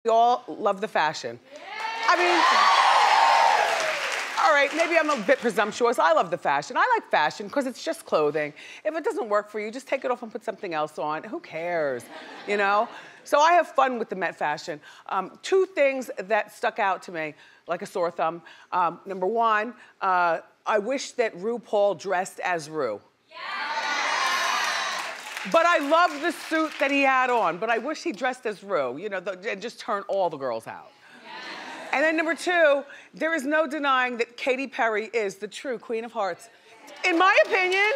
We all love the fashion. I mean, all right, maybe I'm a bit presumptuous. I love the fashion. I like fashion because it's just clothing. If it doesn't work for you, just take it off and put something else on. Who cares, you know? So I have fun with the Met fashion. Two things that stuck out to me like a sore thumb. Number one, I wish that RuPaul dressed as Ru. But I love the suit that he had on, but I wish he dressed as Ru, you know, and just turn all the girls out. Yes. And then number two, there is no denying that Katy Perry is the true Queen of Hearts. In my opinion,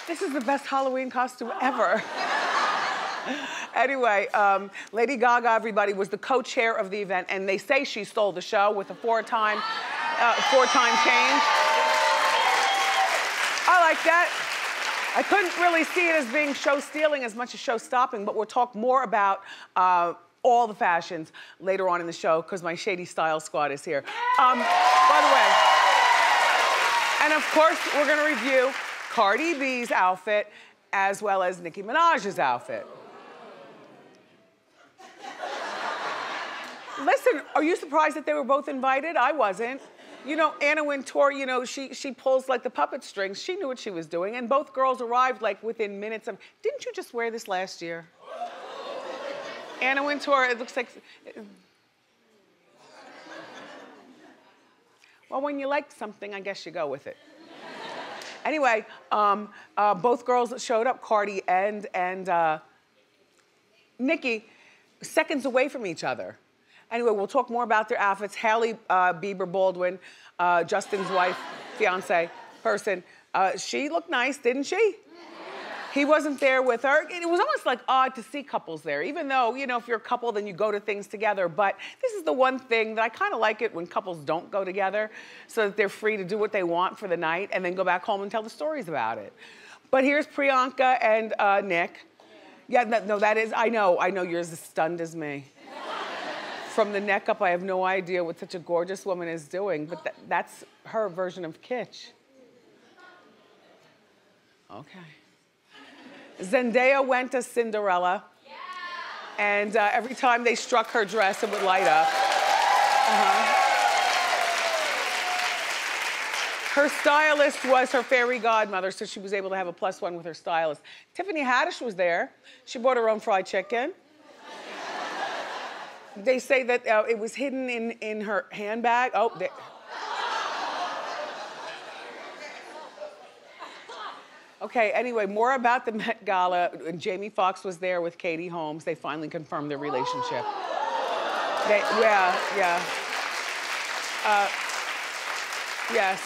this is the best Halloween costume ever. Anyway, Lady Gaga, everybody, was the co-chair of the event, and they say she stole the show with a four-time change. I like that. I couldn't really see it as being show-stealing as much as show-stopping, but we'll talk more about all the fashions later on in the show, because my Shady Style Squad is here. By the way, and of course, we're gonna review Cardi B's outfit as well as Nicki Minaj's outfit. Listen, are you surprised that they were both invited? I wasn't. You know, Anna Wintour, you know, she pulls like the puppet strings. She knew what she was doing, and both girls arrived like within minutes of, didn't you just wear this last year? Anna Wintour, it looks like, well, when you like something, I guess you go with it. Anyway, both girls showed up, Cardi and Nicki, seconds away from each other. Anyway, we'll talk more about their outfits. Hailey Bieber Baldwin, Justin's wife, fiance, person. She looked nice, didn't she? He wasn't there with her. It was almost like odd to see couples there, even though, you know, if you're a couple, then you go to things together. But this is the one thing that I kind of like it when couples don't go together, so that they're free to do what they want for the night and then go back home and tell the stories about it. But here's Priyanka and Nick. Yeah, no, that is, I know you're as stunned as me. From the neck up, I have no idea what such a gorgeous woman is doing, but that's her version of kitsch. Okay. Zendaya went as Cinderella, and every time they struck her dress, it would light up. Her stylist was her fairy godmother, so she was able to have a +1 with her stylist. Tiffany Haddish was there. She brought her own fried chicken. They say that it was hidden in her handbag. Oh, okay, anyway, more about the Met Gala. Jamie Foxx was there with Katie Holmes. They finally confirmed their relationship. Yes.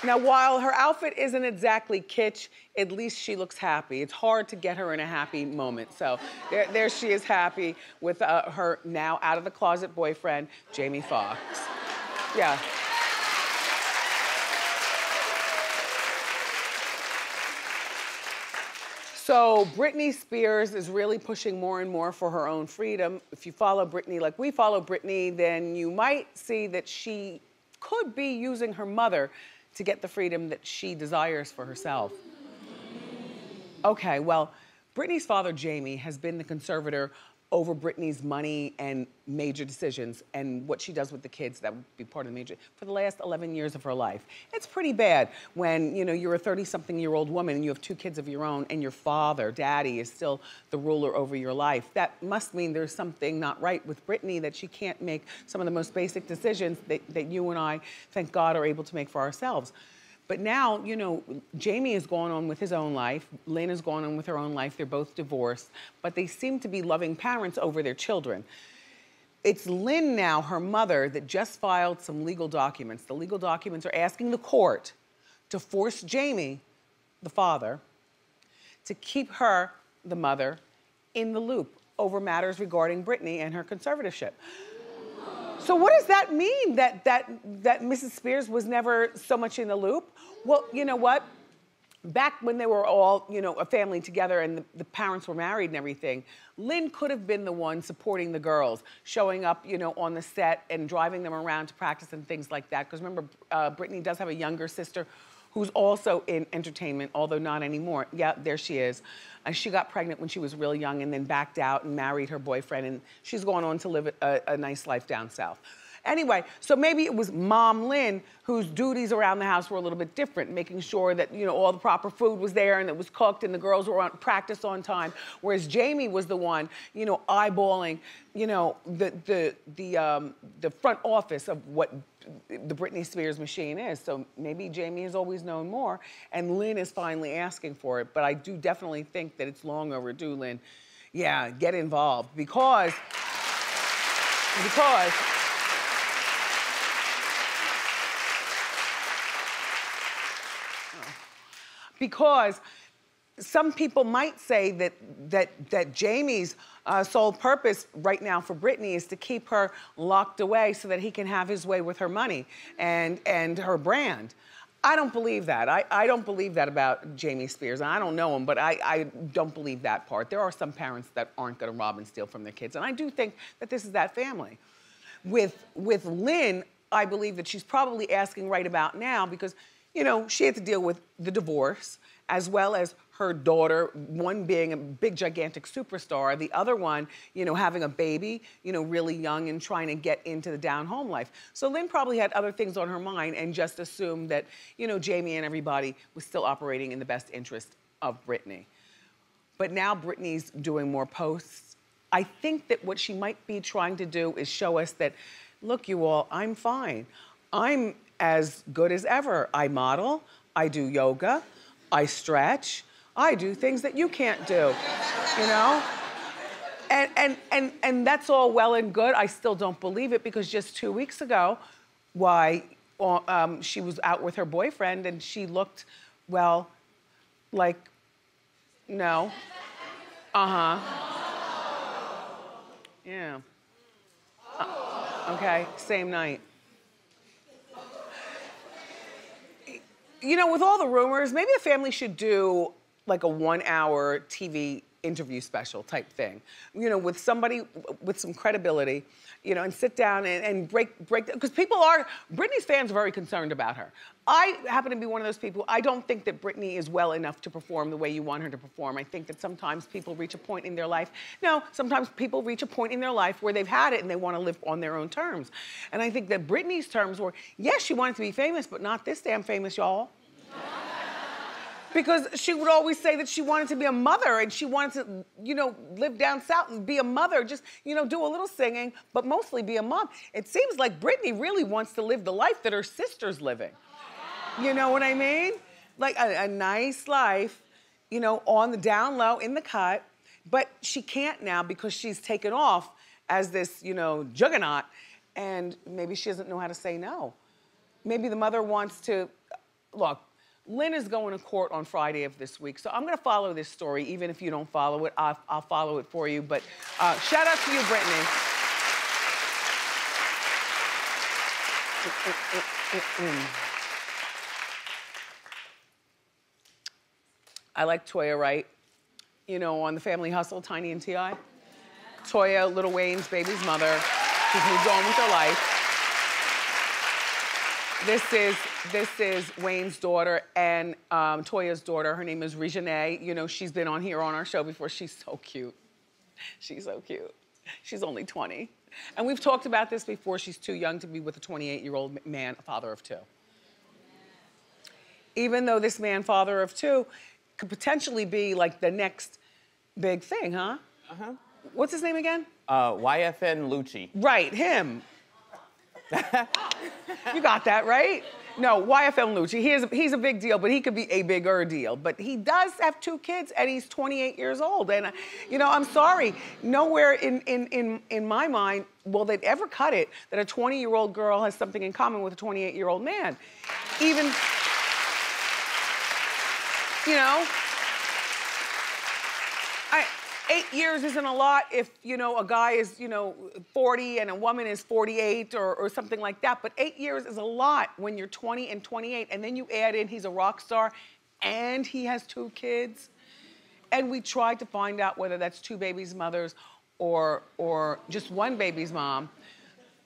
Now, while her outfit isn't exactly kitsch, at least she looks happy. It's hard to get her in a happy moment. So there she is, happy with her now out-of-the-closet boyfriend, Jamie Foxx. Yeah. So Britney Spears is really pushing more and more for her own freedom. If you follow Britney like we follow Britney, then you might see that she could be using her mother to get the freedom that she desires for herself. Okay, well, Britney's father, Jamie, has been the conservator over Britney's money and major decisions and what she does with the kids that would be part of the major, for the last 11 years of her life. It's pretty bad when, you know, you're a 30-something-year-old woman and you have 2 kids of your own and your father, daddy, is still the ruler over your life. That must mean there's something not right with Britney, that she can't make some of the most basic decisions that you and I, thank God, are able to make for ourselves. But now, you know, Jamie is going on with his own life. Lynn is going on with her own life. They're both divorced, but they seem to be loving parents over their children. It's Lynn now, her mother, that just filed some legal documents. The legal documents are asking the court to force Jamie, the father, to keep her, the mother, in the loop over matters regarding Britney and her conservatorship. So what does that mean, that Mrs. Spears was never so much in the loop? Well, you know what? Back when they were all, you know, a family together and the parents were married and everything, Lynn could have been the one supporting the girls, showing up, you know, on the set and driving them around to practice and things like that. Because remember, Britney does have a younger sister who's also in entertainment, although not anymore. Yeah, there she is. And she got pregnant when she was real young and then backed out and married her boyfriend, and she's going on to live a nice life down south. Anyway, so maybe it was Mom Lynn whose duties around the house were a little bit different, making sure that, you know, all the proper food was there and it was cooked and the girls were on practice on time, whereas Jamie was the one, you know, eyeballing, you know, the front office of what the Britney Spears machine is. So maybe Jamie has always known more and Lynn is finally asking for it, but I do definitely think that it's long overdue, Lynn. Yeah, get involved because some people might say that Jamie's sole purpose right now for Britney is to keep her locked away so that he can have his way with her money and her brand. I don't believe that. I don't believe that about Jamie Spears. I don't know him, but I don't believe that part. There are some parents that aren't gonna rob and steal from their kids, and I do think that this is that family. With Lynn, I believe that she's probably asking right about now because, you know, she had to deal with the divorce as well as her daughter, one being a big, gigantic superstar, the other one, you know, having a baby, you know, really young and trying to get into the down-home life. So Lynn probably had other things on her mind and just assumed that, you know, Jamie and everybody was still operating in the best interest of Britney. But now Britney's doing more posts. I think that what she might be trying to do is show us that, look, you all, I'm fine. I'm as good as ever. I model, I do yoga, I stretch, I do things that you can't do, you know? And that's all well and good. I still don't believe it because just 2 weeks ago, she was out with her boyfriend and she looked, well, like, no. Uh-huh. Yeah. Okay, same night. You know, with all the rumors, maybe the family should do like a 1-hour TV interview special type thing. You know, with somebody with some credibility, you know, and sit down and break, because Britney's fans are very concerned about her. I happen to be one of those people. I don't think that Britney is well enough to perform the way you want her to perform. I think that sometimes people reach a point in their life. No, sometimes people reach a point in their life where they've had it and they want to live on their own terms. And I think that Britney's terms were, yes, she wanted to be famous, but not this damn famous, y'all. Because she would always say that she wanted to be a mother and she wanted to, you know, live down south and be a mother, just, you know, do a little singing, but mostly be a mom. It seems like Britney really wants to live the life that her sister's living. You know what I mean? Like a nice life, you know, on the down low, in the cut, but she can't now because she's taken off as this, you know, juggernaut, and maybe she doesn't know how to say no. Maybe the mother wants to, look, Lynn is going to court on Friday of this week, so I'm gonna follow this story, even if you don't follow it, I'll follow it for you, but shout out to you, Britney. I like Toya Wright, you know, on The Family Hustle, Tiny and T.I. Toya, Lil Wayne's baby's mother, she's moved on with her life. This is Wayne's daughter and Toya's daughter. Her name is Reginae. You know, she's been on here on our show before. She's so cute. She's so cute. She's only 20. And we've talked about this before. She's too young to be with a 28-year-old man, a father of 2. Even though this man, father of 2, could potentially be like the next big thing, huh? Uh-huh. What's his name again? YFN Lucci. Right, him. You got that, right? No, YFN Lucci, he's a big deal, but he could be a bigger deal. But he does have 2 kids and he's 28 years old. And, you know, I'm sorry, nowhere in my mind will they ever cut it that a 20-year-old girl has something in common with a 28-year-old man. Even, you know, 8 years isn't a lot if, you know, a guy is, you know, 40 and a woman is 48 or something like that. But 8 years is a lot when you're 20 and 28. And then you add in he's a rock star and he has 2 kids. And we tried to find out whether that's 2 babies' mothers or just 1 baby's mom.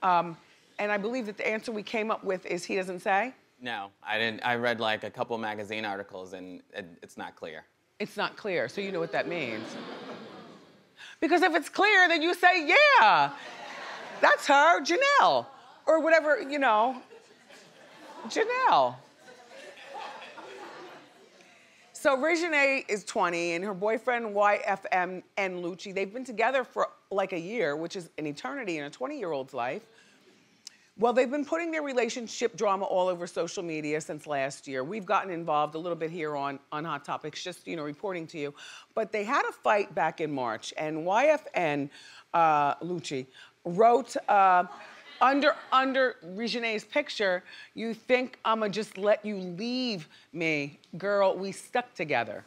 And I believe that the answer we came up with is he doesn't say. No, I didn't. I read like a couple magazine articles and it's not clear. It's not clear, so you know what that means. Because if it's clear, then you say, yeah, that's her, Janelle. Or whatever, you know, Janelle. So Reginae is 20 and her boyfriend YFM and Lucci, they've been together for like a year, which is an eternity in a 20-year-old's life. Well, they've been putting their relationship drama all over social media since last year. We've gotten involved a little bit here on Hot Topics, just, you know, reporting to you. But they had a fight back in March, and YFN, Lucci, wrote under Reginae's picture, "You think I'ma just let you leave me? Girl, we stuck together."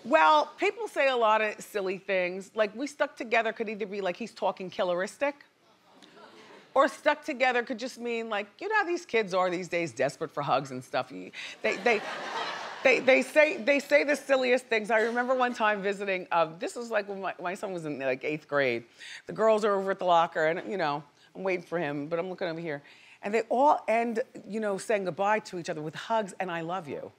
Well, people say a lot of silly things. Like, we stuck together could either be like he's talking killeristic, or stuck together could just mean like, you know how these kids are these days, desperate for hugs and stuff. They say the silliest things. I remember one time visiting, this was like when my son was in like 8th grade. The girls are over at the locker and, you know, I'm waiting for him, but I'm looking over here. And they all end, you know, saying goodbye to each other with hugs and I love you.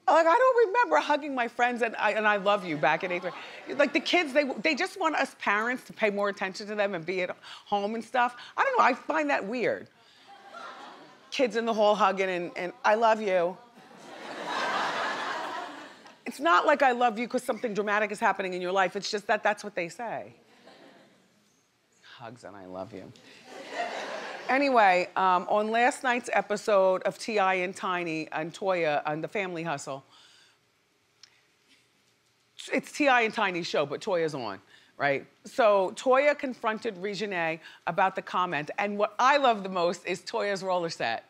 Like, I don't remember hugging my friends and I love you back in 8th grade. Like the kids, they just want us parents to pay more attention to them and be at home and stuff. I don't know, I find that weird. Kids in the hall hugging and I love you. It's not like I love you because something dramatic is happening in your life. It's just that that's what they say. Hugs and I love you. Anyway, on last night's episode of T.I. and Tiny and Toya on The Family Hustle, it's T.I. and Tiny's show, but Toya's on, right? So Toya confronted Reginae about the comment, and what I love the most is Toya's roller set.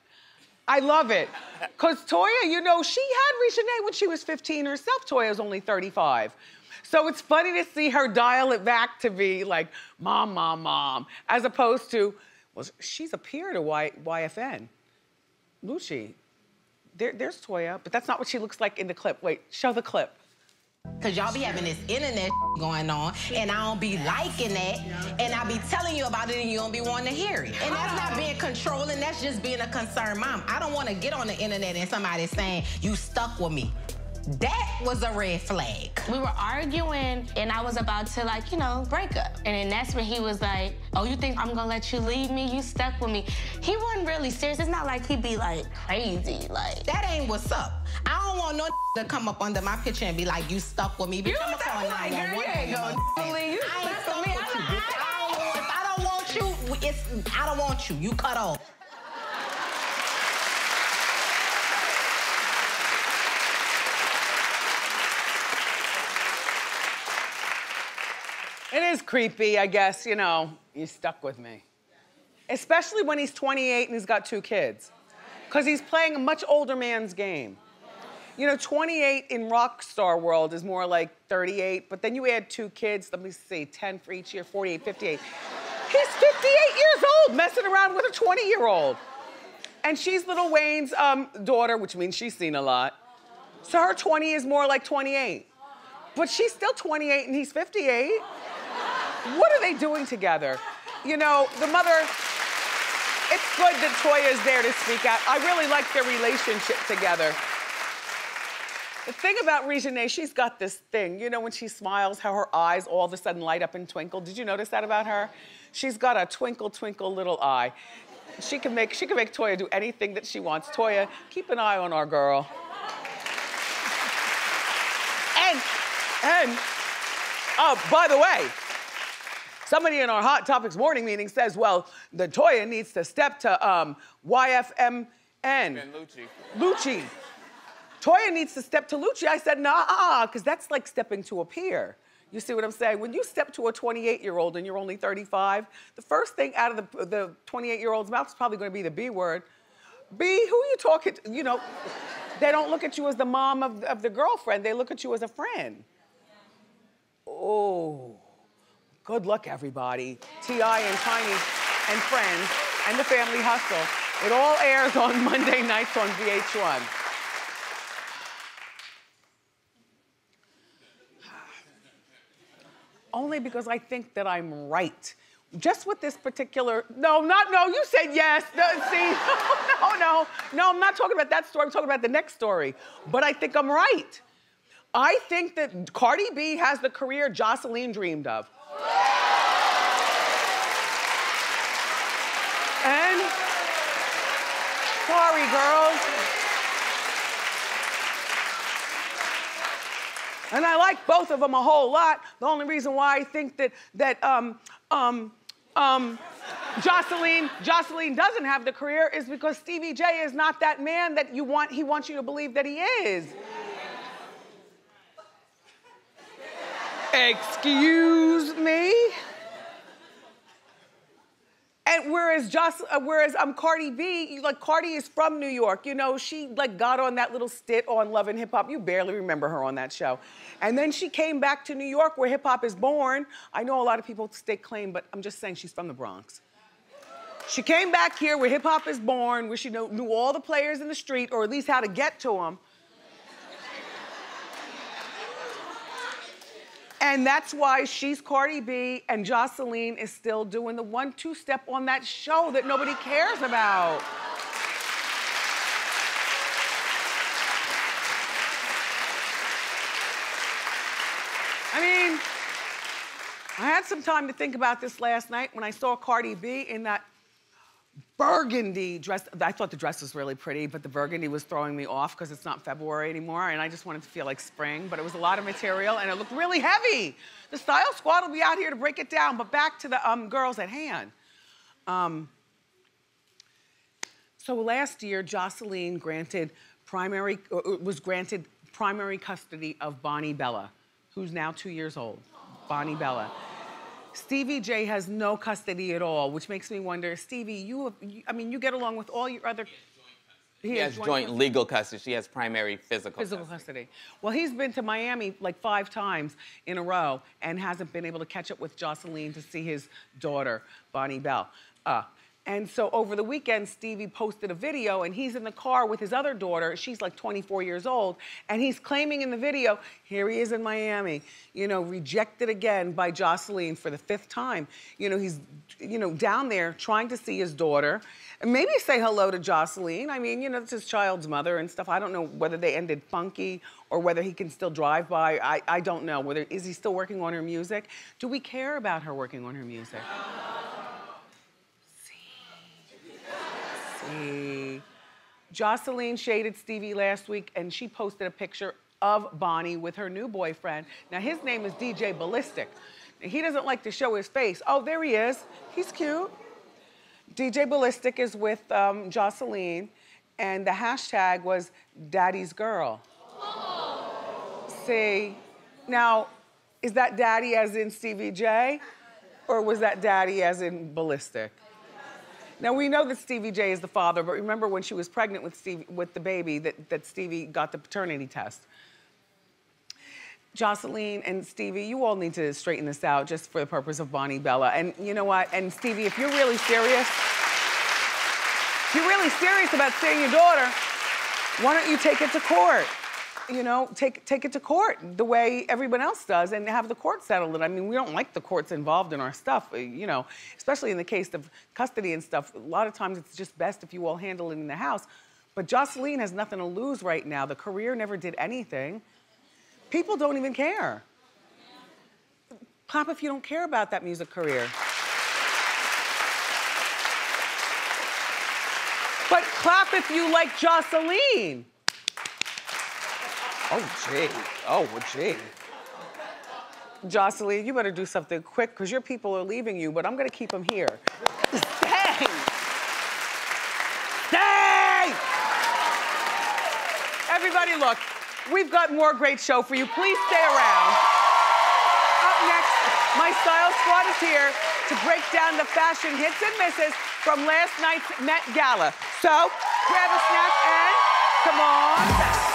I love it, because Toya, you know, she had Reginae when she was 15 herself. Toya's only 35. So it's funny to see her dial it back to be like, mom, mom, mom, as opposed to, well, she's a peer to YFN. Lucci, there's Toya, but that's not what she looks like in the clip. Wait, show the clip. Cause y'all be having this internet going on, and I don't be liking that, and I be telling you about it, and you don't be wanting to hear it. And that's not being controlling, that's just being a concerned mom. I don't want to get on the internet and somebody saying, you stuck with me. That was a red flag. We were arguing, and I was about to, like, you know, break up. And then that's when he was like, oh, you think I'm gonna let you leave me? You stuck with me. He wasn't really serious. It's not like he'd be, like, crazy, like. That ain't what's up. I don't want no to come up under my picture and be like, you stuck with me. Bitch, I'm calling 911. You stuck with me. If I don't want you, I don't want you. You cut off. It is creepy, I guess, you know, you stuck with me. Especially when he's 28 and he's got 2 kids. Because he's playing a much older man's game. You know, 28 in rock star world is more like 38, but then you add 2 kids, let me see, 10 for each year, 48, 58. He's 58 years old messing around with a 20-year-old. And she's Lil Wayne's daughter, which means she's seen a lot. So her 20 is more like 28. But she's still 28 and he's 58. What are they doing together? You know, the mother, it's good that Toya is there to speak out. I really like their relationship together. The thing about Reginae, she's got this thing. You know, when she smiles, how her eyes all of a sudden light up and twinkle. Did you notice that about her? She's got a twinkle, twinkle little eye. She can make Toya do anything that she wants. Toya, keep an eye on our girl. And by the way, somebody in our Hot Topics morning meeting says, well, the Toya needs to step to YFMN. And Lucci. Lucci. Toya needs to step to Lucci. I said, nah, because that's like stepping to a peer. You see what I'm saying? When you step to a 28-year-old and you're only 35, the first thing out of the 28-year-old's mouth is probably going to be the B word. B, who are you talking to? You know, they don't look at you as the mom of the girlfriend. They look at you as a friend. Oh, good luck, everybody. T.I. and Tiny and Friends and The Family Hustle. It all airs on Monday nights on VH1. Only because I think that I'm right just with this particular, no, you said yes. No, see, no, I'm not talking about that story. I'm talking about the next story. But I think I'm right. I think that Cardi B has the career Jocelyn dreamed of. And, sorry, girls. And I like both of them a whole lot. The only reason why I think that Jocelyn doesn't have the career is because Stevie J is not that man that he wants you to believe that he is. Excuse me? And whereas Cardi B, like Cardi is from New York, you know, she like got on that little stint on Love and Hip Hop. You barely remember her on that show. And then she came back to New York where hip hop is born. I know a lot of people stake claim, but I'm just saying she's from the Bronx. She came back here where hip hop is born, where she knew all the players in the street, or at least how to get to them. And that's why she's Cardi B and Jocelyn is still doing the 1-2 step on that show that nobody cares about. I mean, I had some time to think about this last night when I saw Cardi B in that burgundy dress. I thought the dress was really pretty, but the burgundy was throwing me off because it's not February anymore, and I just wanted to feel like spring, but it was a lot of material, and it looked really heavy. The Style Squad will be out here to break it down, but back to the girls at hand. So last year, Jocelyn was granted primary custody of Bonnie Bella, who's now 2 years old. Bonnie Bella. Stevie J has no custody at all, which makes me wonder, Stevie, you get along with all your other... He has joint legal custody. She has primary physical custody. Well, he's been to Miami like 5 times in a row and hasn't been able to catch up with Jocelyn to see his daughter, Bonnie Bell. And so over the weekend, Stevie posted a video and he's in the car with his other daughter. She's like 24 years old. And he's claiming in the video, here he is in Miami, you know, rejected again by Jocelyn for the 5th time. You know, he's, down there trying to see his daughter. And maybe say hello to Jocelyn. I mean, it's his child's mother and stuff. I don't know whether they ended funky or whether he can still drive by. I don't know. Is he still working on her music? Do we care about her working on her music? Jocelyn shaded Stevie last week and she posted a picture of Bonnie with her new boyfriend. Now his name is DJ Ballistic. He doesn't like to show his face. Oh, there he is. He's cute. DJ Ballistic is with Jocelyn and the hashtag was Daddy's Girl. See, now, is that daddy as in Stevie J or was that daddy as in Ballistic? Now, we know that Stevie J is the father, but remember when she was pregnant with the baby that Stevie got the paternity test. Jocelyn and Stevie, you all need to straighten this out just for the purpose of Bonnie Bella. And you know what? And Stevie, if you're really serious about seeing your daughter, why don't you take it to court? You know, take it to court the way everyone else does and have the court settle it. I mean, we don't like the courts involved in our stuff, especially in the case of custody and stuff. A lot of times it's just best if you all handle it in the house. But Jocelyn has nothing to lose right now. The career never did anything. People don't even care. Clap if you don't care about that music career. But clap if you like Jocelyn. Oh, gee. Jocelyn, you better do something quick because your people are leaving you, but I'm gonna keep them here. Stay! Stay! Everybody look, we've got more great show for you. Please stay around. Up next, my Style Squad is here to break down the fashion hits and misses from last night's Met Gala. So, grab a snack and come on.